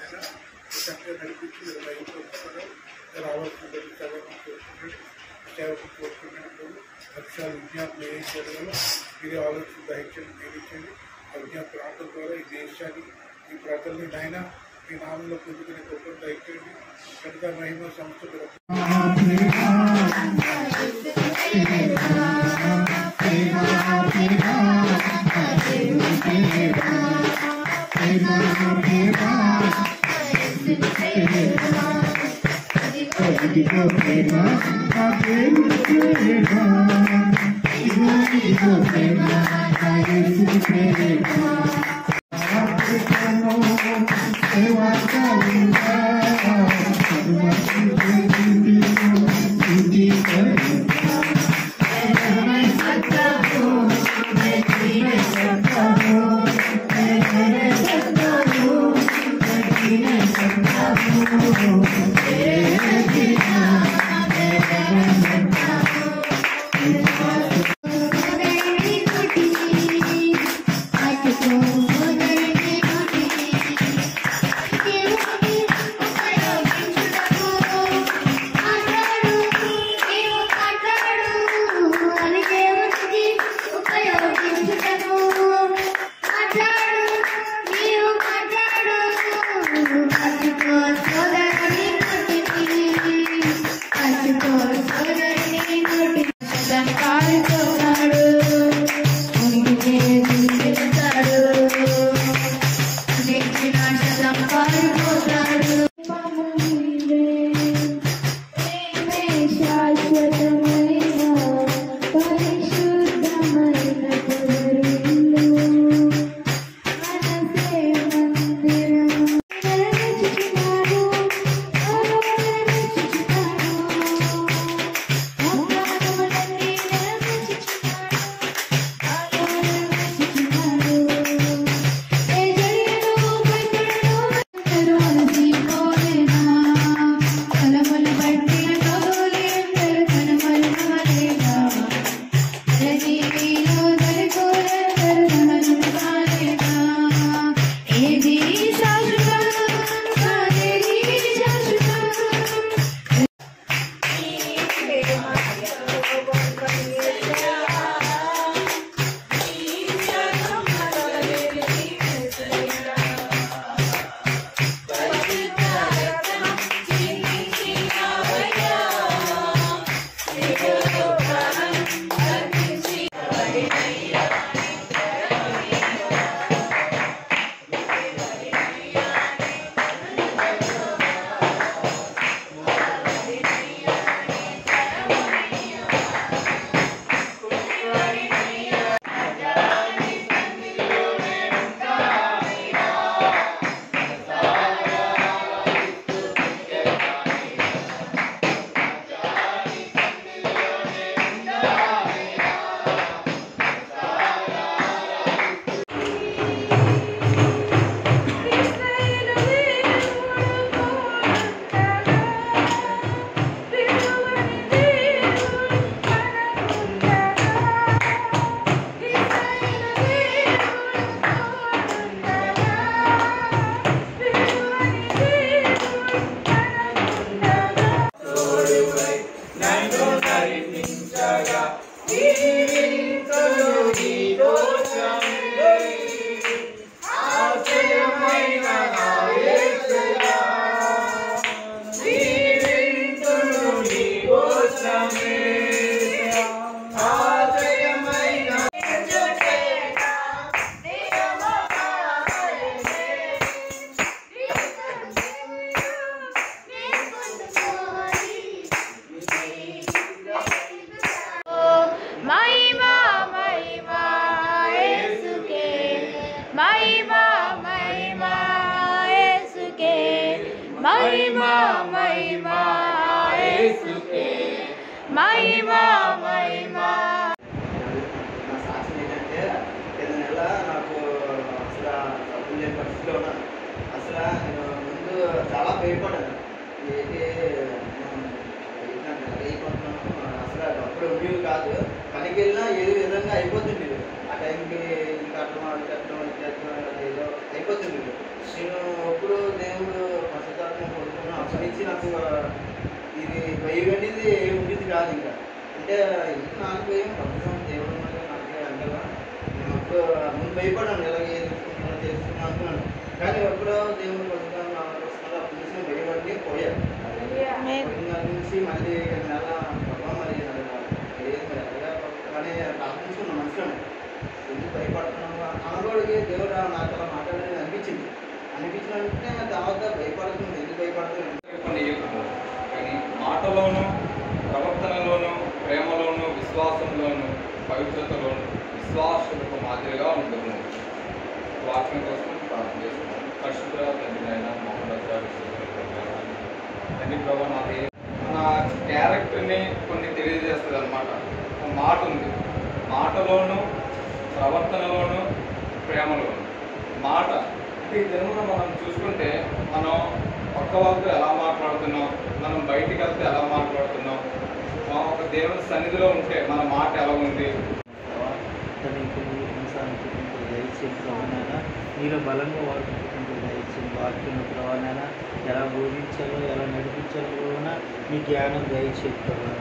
ఆయన చక్కగా నడిపించి మీరు బయటకు రావాల్సిందని సేవకు కోరుకున్నప్పుడు లక్ష్యాలు విజ్ఞాపన ఏం చేయగలరో మీరే ఆలోచన దయచేసి నేర్పించండి. ఆ విజ్ఞాపన ప్రాంతం ద్వారా ఈ దేశాన్ని ఈ ప్రజల్ని నాయన మీ నామంలో పొందుకునే గొప్ప దయచేయండి. కనుక మహిమ సంస్థలు महिमा महिमा యేసుకే महिमा महिमा నా సాక్ష్యం ఏంటంటే నెల నాకు అసలు డబ్బులు లేని పరిస్థితిలో ఉన్నాను. అసలు నేను ముందు చాలా భయపడ్డాను. ఏంటి అయిపోతున్నాను, అసలు డబ్బులు ఉండేవి కాదు. పనికి వెళ్ళినా ఏదో విధంగా అయిపోతుంది. ఆ టైంకి ఇది కట్టడం అది కట్టడం ఇది కట్టడం ఏదో అయిపోతుంది. నేను ఇప్పుడు దేవుడు నాకు ఇది భయం అనేది ఉండేది కాదు ఇంకా. అంటే ఎందుకు నాకు భయం ప్రభుత్వం దేవుడు ఉన్నాడు నాకే అంటగా నేను అప్పుడు ముందు భయపడ్డాను ఎలాగే ఎదుర్కొంటున్నాను చేస్తున్నాను అనుకున్నాను. కానీ ఎప్పుడో దేవుడు ప్రభుత్వం వస్తున్నారు అప్పటి నుంచి భయం అన్నీ పోయాను. పోయిన దాని నుంచి మళ్ళీ నెల ప్రభావం మరి కానీ ఆలోచించుకున్న మనసులోనే ఎందుకు భయపడుతున్నాము అనగోడికి దేవుడు నాకు అలా మాట్లాడేది అనిపించింది. అనిపించినంటే తర్వాత భయపడుతుంది ఎందుకు భయపడుతుంది కానీ మాటలోను ప్రవర్తనలోను ప్రేమలోను విశ్వాసంలోను పవిత్రతలోను విశ్వాసులకు మాదిరిగా ఉంటుంది. వాక్యం కోసం ప్రార్థన చేస్తున్నాను. పరిశుద్ధ తండ్రి అయిన తండ్రి ప్రభావ నాది మన క్యారెక్టర్ని కొన్ని తెలియజేస్తుంది అన్నమాట. ఒక మాట ఉంది, మాటలోను ప్రవర్తనలోను ప్రేమలోను. మాట ఈ జన్మను మనం చూసుకుంటే మనం పక్క వాళ్ళతో ఎలా మాట్లాడుతున్నాం, మనం బయటికి వెళ్తే ఎలా మాట్లాడుతున్నాం, ఒక దేవుని సన్నిధిలో ఉంటే మన మాట ఎలా ఉంది. మీలో బలంగా వాడుకుంటున్న దయచేసి వాక్యం ప్రవాణాన ఎలా బోధించాలో ఎలా నడిపించాలో మీ జ్ఞానం దయచేసి ప్రభావ